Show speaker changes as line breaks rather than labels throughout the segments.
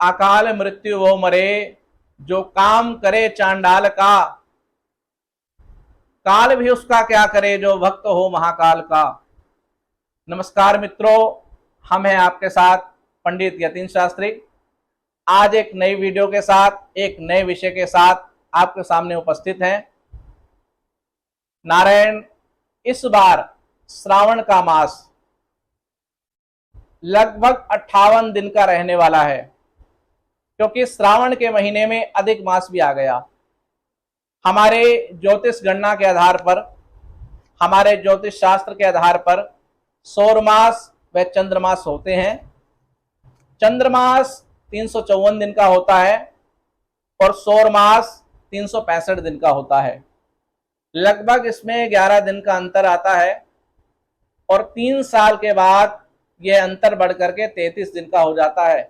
अकाल मृत्यु वो मरे, जो काम करे चांडाल का, काल भी उसका क्या करे, जो भक्त हो महाकाल का। नमस्कार मित्रों, हम हैं आपके साथ पंडित यतीन शास्त्री। आज एक नई वीडियो के साथ, एक नए विषय के साथ आपके सामने उपस्थित हैं। नारायण, इस बार श्रावण का मास लगभग 58 दिन का रहने वाला है, क्योंकि श्रावण के महीने में अधिक मास भी आ गया। हमारे ज्योतिष गणना के आधार पर, हमारे ज्योतिष शास्त्र के आधार पर सौरमास व चंद्रमास होते हैं। चंद्रमास 354 दिन का होता है और सौरमास 365 दिन का होता है। लगभग इसमें 11 दिन का अंतर आता है और 3 साल के बाद यह अंतर बढ़ करके 33 दिन का हो जाता है।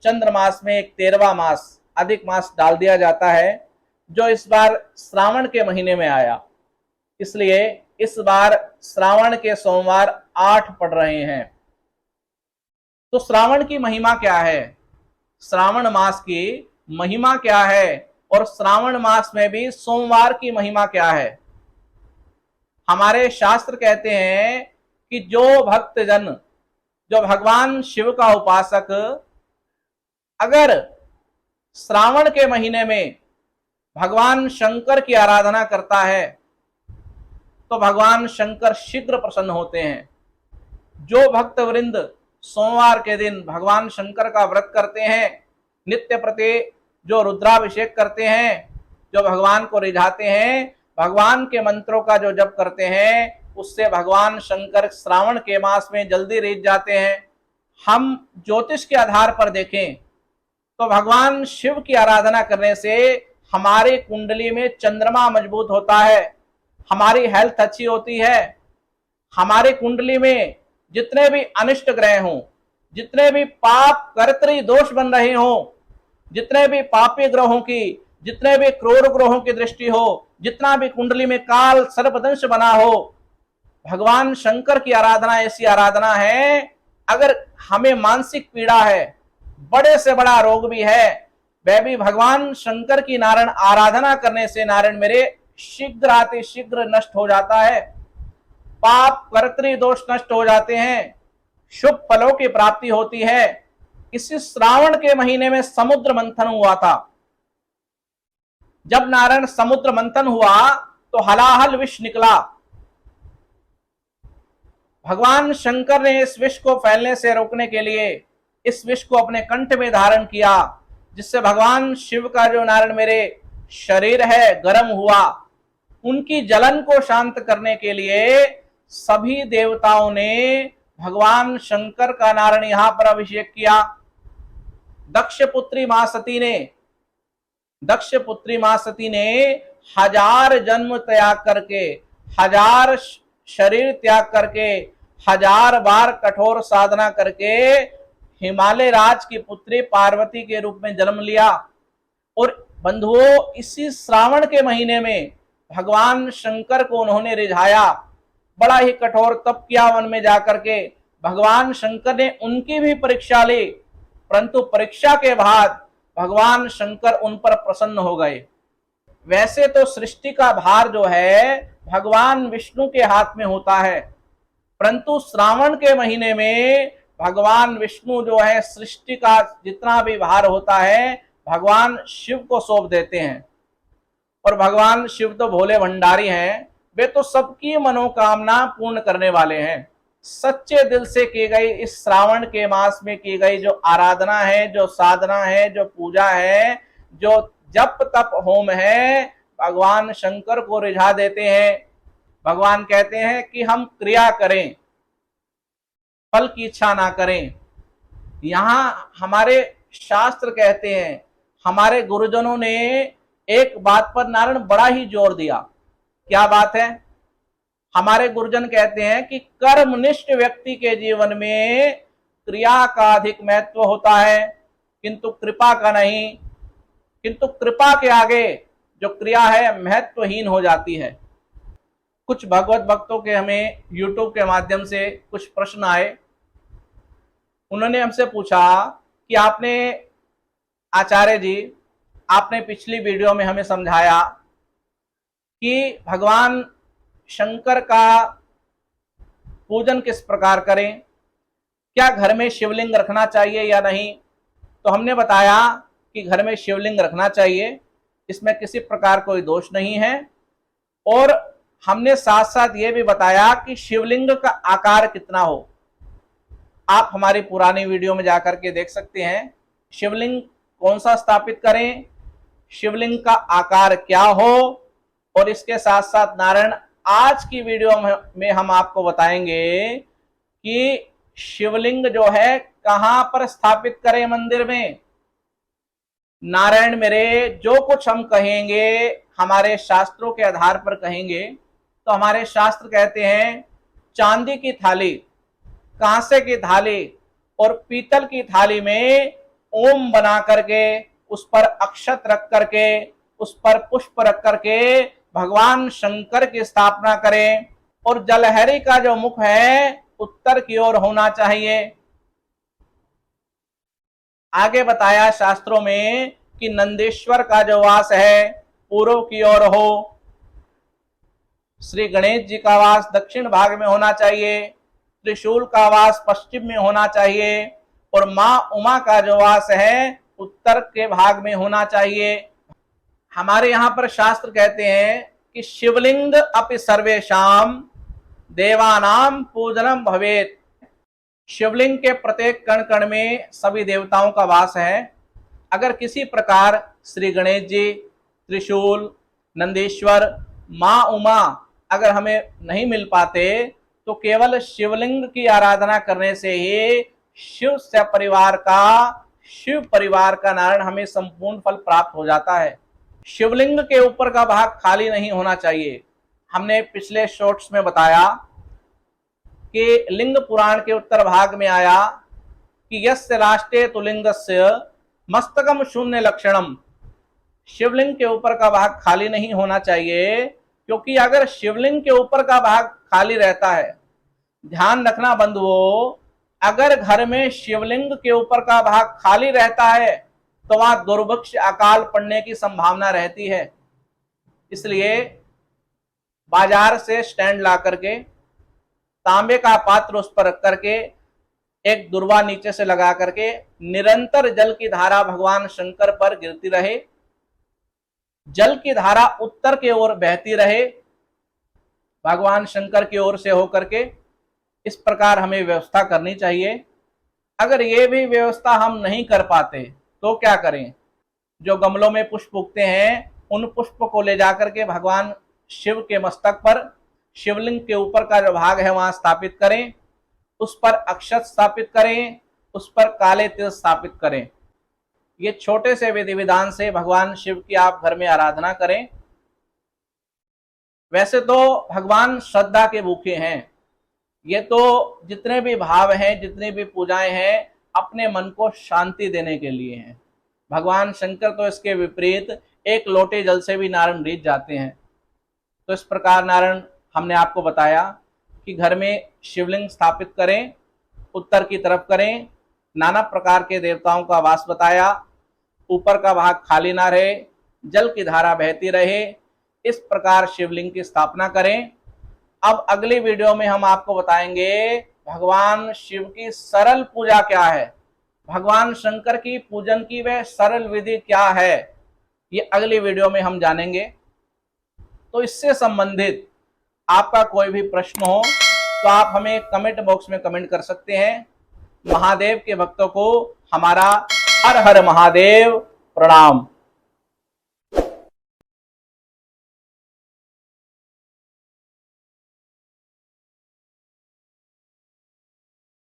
चंद्रमास में एक 13वां मास, अधिक मास डाल दिया जाता है, जो इस बार श्रावण के महीने में आया। इसलिए इस बार श्रावण के सोमवार 8 पड़ रहे हैं। तो श्रावण की महिमा क्या है, श्रावण मास की महिमा क्या है, और श्रावण मास में भी सोमवार की महिमा क्या है। हमारे शास्त्र कहते हैं कि जो भक्तजन, जो भगवान शिव का उपासक अगर श्रावण के महीने में भगवान शंकर की आराधना करता है तो भगवान शंकर शीघ्र प्रसन्न होते हैं। जो भक्तवृंद सोमवार के दिन भगवान शंकर का व्रत करते हैं, नित्य प्रति जो रुद्राभिषेक करते हैं, जो भगवान को रिझाते हैं, भगवान के मंत्रों का जो जप करते हैं, उससे भगवान शंकर श्रावण के मास में जल्दी रिझ जाते हैं। हम ज्योतिष के आधार पर देखें तो भगवान शिव की आराधना करने से हमारी कुंडली में चंद्रमा मजबूत होता है, हमारी हेल्थ अच्छी होती है। हमारी कुंडली में जितने भी अनिष्ट ग्रह हों, जितने भी पाप कर्तरी दोष बन रहे हों, जितने भी पापी ग्रहों की, जितने भी क्रूर ग्रहों की दृष्टि हो, जितना भी कुंडली में काल सर्पदंश बना हो, भगवान शंकर की आराधना ऐसी आराधना है। अगर हमें मानसिक पीड़ा है, बड़े से बड़ा रोग भी है, वह भी भगवान शंकर की नारायण आराधना करने से नारायण मेरे शीघ्र आते शीघ्र नष्ट हो जाता है। पाप कर्तरी दोष नष्ट हो जाते हैं, शुभ फलों की प्राप्ति होती है। इसी श्रावण के महीने में समुद्र मंथन हुआ था। जब नारायण समुद्र मंथन हुआ तो हलाहल विष निकला। भगवान शंकर ने इस विष को फैलने से रोकने के लिए इस विष को अपने कंठ में धारण किया, जिससे भगवान शिव का जो नारायण मेरे शरीर है गर्म हुआ। उनकी जलन को शांत करने के लिए सभी देवताओं ने भगवान शंकर का नारायण यहां पर अभिषेक किया। दक्ष पुत्री मां सती ने 1000 जन्म त्याग करके, 1000 शरीर त्याग करके, 1000 बार कठोर साधना करके हिमालय राज की पुत्री पार्वती के रूप में जन्म लिया। और बंधुओं, इसी श्रावण के महीने में भगवान शंकर को उन्होंने रिझाया। बड़ा ही कठोर तप किया वन में जाकर के। भगवान शंकर ने उनकी भी परीक्षा ली, परंतु परीक्षा के बाद भगवान शंकर उन पर प्रसन्न हो गए। वैसे तो सृष्टि का भार जो है भगवान विष्णु के हाथ में होता है, परंतु श्रावण के महीने में भगवान विष्णु जो है सृष्टि का जितना भी भार होता है भगवान शिव को सौंप देते हैं। और भगवान शिव तो भोले भंडारी हैं, वे तो सबकी मनोकामना पूर्ण करने वाले हैं। सच्चे दिल से की गई इस श्रावण के मास में की गई जो आराधना है, जो साधना है, जो पूजा है, जो जप तप होम है, भगवान शंकर को रिझा देते हैं। भगवान कहते हैं कि हम क्रिया करें, फल की इच्छा ना करें। यहां हमारे शास्त्र कहते हैं, हमारे गुरुजनों ने एक बात पर नारायण बड़ा ही जोर दिया। क्या बात है? हमारे गुरुजन कहते हैं कि कर्मनिष्ठ व्यक्ति के जीवन में क्रिया का अधिक महत्व होता है, किंतु कृपा का नहीं। किंतु कृपा के आगे जो क्रिया है महत्वहीन हो जाती है। कुछ भगवत भक्तों के हमें YouTube के माध्यम से कुछ प्रश्न आए। उन्होंने हमसे पूछा कि आपने आचार्य जी, आपने पिछली वीडियो में हमें समझाया कि भगवान शंकर का पूजन किस प्रकार करें, क्या घर में शिवलिंग रखना चाहिए या नहीं। तो हमने बताया कि घर में शिवलिंग रखना चाहिए, इसमें किसी प्रकार कोई दोष नहीं है। और हमने साथ साथ ये भी बताया कि शिवलिंग का आकार कितना हो। आप हमारी पुरानी वीडियो में जाकर के देख सकते हैं शिवलिंग कौन सा स्थापित करें, शिवलिंग का आकार क्या हो। और इसके साथ साथ नारायण आज की वीडियो में हम आपको बताएंगे कि शिवलिंग जो है कहां पर स्थापित करें मंदिर में। नारायण मेरे, जो कुछ हम कहेंगे हमारे शास्त्रों के आधार पर कहेंगे। तो हमारे शास्त्र कहते हैं चांदी की थाली, कांसे की थाली और पीतल की थाली में ओम बना करके उस पर अक्षत रख करके उस पर पुष्प रख करके भगवान शंकर की स्थापना करें। और जलहरी का जो मुख है उत्तर की ओर होना चाहिए। आगे बताया शास्त्रों में कि नंदीश्वर का जो वास है पूर्व की ओर हो, श्री गणेश जी का वास दक्षिण भाग में होना चाहिए, त्रिशूल का वास पश्चिम में होना चाहिए और मां उमा का जो वास है उत्तर के भाग में होना चाहिए। हमारे यहाँ पर शास्त्र कहते हैं कि शिवलिंग अपि सर्वेषाम देवानाम पूजनम भवेत। शिवलिंग के प्रत्येक कण कण में सभी देवताओं का वास है। अगर किसी प्रकार श्री गणेश जी, त्रिशूल, नंदीश्वर, मां उमा अगर हमें नहीं मिल पाते तो केवल शिवलिंग की आराधना करने से ही शिव से शिव परिवार का नारायण हमें संपूर्ण फल प्राप्त हो जाता है। शिवलिंग के ऊपर का भाग खाली नहीं होना चाहिए। हमने पिछले शॉर्ट्स में बताया कि लिंग पुराण के उत्तर भाग में आया कि यस्य राष्ट्रे तुलिंगस्य मस्तकम शून्य लक्षणम। शिवलिंग के ऊपर का भाग खाली नहीं होना चाहिए, क्योंकि अगर शिवलिंग के ऊपर का भाग खाली रहता है, ध्यान रखना बंधुओं, अगर घर में शिवलिंग के ऊपर का भाग खाली रहता है तो वहां दुर्भिक्ष अकाल पड़ने की संभावना रहती है। इसलिए बाजार से स्टैंड ला करके तांबे का पात्र उस पर रख करके एक दुर्वा नीचे से लगा करके निरंतर जल की धारा भगवान शंकर पर गिरती रहे, जल की धारा उत्तर की ओर बहती रहे भगवान शंकर की ओर से होकर के। इस प्रकार हमें व्यवस्था करनी चाहिए। अगर ये भी व्यवस्था हम नहीं कर पाते तो क्या करें, जो गमलों में पुष्प उगते हैं उन पुष्प को ले जाकर के भगवान शिव के मस्तक पर, शिवलिंग के ऊपर का जो भाग है वहां स्थापित करें, उस पर अक्षत स्थापित करें, उस पर काले तिल स्थापित करें। ये छोटे से विधि विधान से भगवान शिव की आप घर में आराधना करें। वैसे तो भगवान श्रद्धा के भूखे हैं, ये तो जितने भी भाव हैं, जितनी भी पूजाएं हैं, अपने मन को शांति देने के लिए हैं। भगवान शंकर तो इसके विपरीत एक लोटे जल से भी नारायण रीझ जाते हैं। तो इस प्रकार नारायण हमने आपको बताया कि घर में शिवलिंग स्थापित करें, उत्तर की तरफ करें, नाना प्रकार के देवताओं का वास बताया, ऊपर का भाग खाली ना रहे, जल की धारा बहती रहे, इस प्रकार शिवलिंग की स्थापना करें। अब अगली वीडियो में हम आपको बताएंगे भगवान शिव की सरल पूजा क्या है, भगवान शंकर की पूजन की वह सरल विधि क्या है, ये अगली वीडियो में हम जानेंगे। तो इससे संबंधित आपका कोई भी प्रश्न हो तो आप हमें कमेंट बॉक्स में कमेंट कर सकते हैं। महादेव के भक्तों को हमारा हर हर महादेव प्रणाम।